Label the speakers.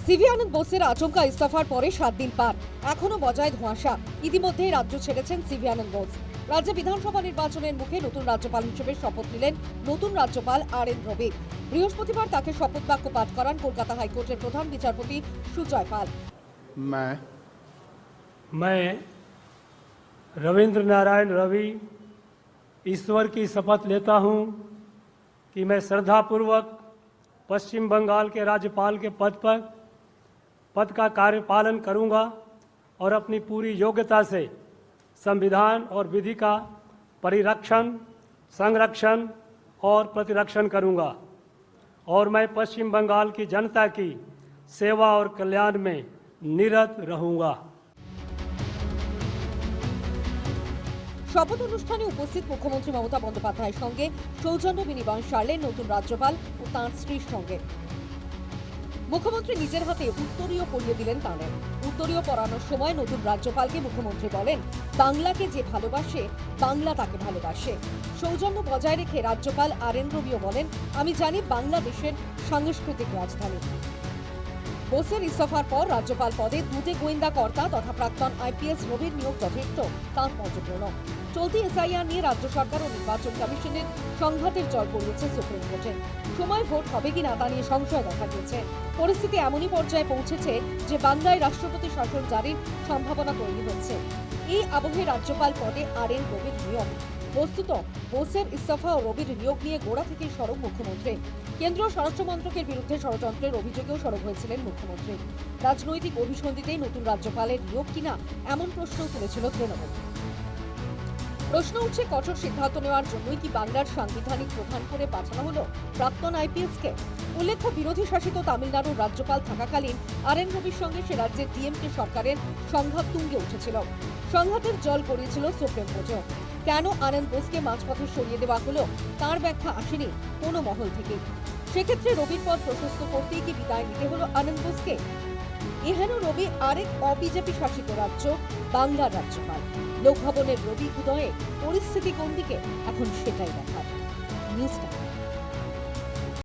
Speaker 1: CV আনন্দ বোসের আচমকা ইস্তফার পরে 7 দিন পার, এখনো বজায় ধোঁয়াশা। ইতিমধ্যেই রাজ্য ছেড়েছেন সিভি আনন্দ বোস। রাজ্য বিধানসভা নির্বাচনের মুখে নতুন রাজ্যপাল হিসেবে শপথ নিলেন নতুন রাজ্যপাল আর.এন. রবি। বৃহস্পতিবার তাকে শপথ বাক্য পাঠ করান কলকাতা হাইকোর্টের প্রধান বিচারপতি সুজয় পাল।
Speaker 2: मैं रविंद्र नारायण रवि ईश्वर की शपथ लेता हूं कि मैं श्रद्धापूर्वक पश्चिम बंगाल के राज्यपाल के पद का कार्यपालन करूंगा और अपनी पूरी योग्यता से संविधान और विधि का परिरक्षण, संरक्षण और प्रतिरक्षण करूंगा और मैं पश्चिम बंगाल की जनता की सेवा और कल्याण में निरत रहूंगा।
Speaker 1: শপথ অনুষ্ঠানে উপস্থিত মুখ্যমন্ত্রী মমতা বন্দ্যোপাধ্যায়ের সঙ্গে সৌজন্য বিনিময় সারলেন নতুন রাজ্যপাল ও তাঁর স্ত্রীর সঙ্গে। মুখ্যমন্ত্রী নিজের হাতে উত্তরীয় পরিয়ে দিলেন তাঁদের। উত্তরীয় পরানোর সময় নতুন রাজ্যপালকে মুখ্যমন্ত্রী বলেন, বাংলাকে যে ভালোবাসে বাংলা তাকে ভালোবাসে। সৌজন্য বজায় রেখে রাজ্যপাল আর.এন. রবিও বলেন, আমি জানি বাংলাদেশের সাংস্কৃতিক রাজধানী। বোসের ইস্তফার পর রাজ্যপাল পদে দুটি গোয়েন্দা কর্তা তথা প্রাক্তন আইপিএস রবির নিয়োগ যথেষ্ট তাঁর মতপূর্ণ। চলতি এসআইআর নিয়ে রাজ্য সরকার ও নির্বাচন কমিশনের সংঘাতের জল পড়িয়েছে সুপ্রিম কোর্টে। সময় ভোট হবে কিনা তা নিয়ে সংশয় দেখা দিয়েছে। পরিস্থিতি এমনই পর্যায়ে পৌঁছেছে যে বাংলায় রাষ্ট্রপতি শাসন জারির সম্ভাবনা তৈরি হচ্ছে। এই আবহে রাজ্যপাল পদে আর.এন. রবির নিয়োগ। বস্তুত বোসের ইস্তফা ও রবির নিয়োগ নিয়ে গোড়া থেকেই সরব মুখ্যমন্ত্রী। কেন্দ্রীয় স্বরাষ্ট্র মন্ত্রকের বিরুদ্ধে ষড়যন্ত্রের অভিযোগেও সরব হয়েছিলেন মুখ্যমন্ত্রী। রাজনৈতিক অভিসন্ধিতেই নতুন রাজ্যপালের নিয়োগ কিনা এমন প্রশ্ন তুলেছিল তৃণমূল। প্রশ্ন উঠছে, কঠোর সিদ্ধান্ত নেওয়ার জন্যই কি বাংলার সাংবিধানিক প্রধান করে পাঠানো হলো প্রাক্তন আইপিএসকে? উল্লেখ্য, বিরোধী শাসিত তামিলনাড়ুর রাজ্যপাল থাকাকালীন আর.এন. রবির সঙ্গে সে রাজ্যের ডিএমকে সরকারের সংঘাত তুঙ্গে উঠেছিল। সংঘাতের জল গড়িয়েছিল সুপ্রিম কোর্টেও। কেন আনন্দ বোসকে মাঝপথে সরিয়ে দেওয়া হলো তার ব্যাখ্যা আসেনি কোনো মহল থেকে। সেক্ষেত্রে রবির পদ প্রশস্ত করতেই কি বিদায় নিতে হলো আনন্দ বোসকে? এহেন রবি আরেক অবিজেপি শাসিত রাজ্য বাংলার রাজ্যপাল। লোকভবনের রবি উদয়ে পরিস্থিতি কোন দিকে, এখন সেটাই দেখার। News time.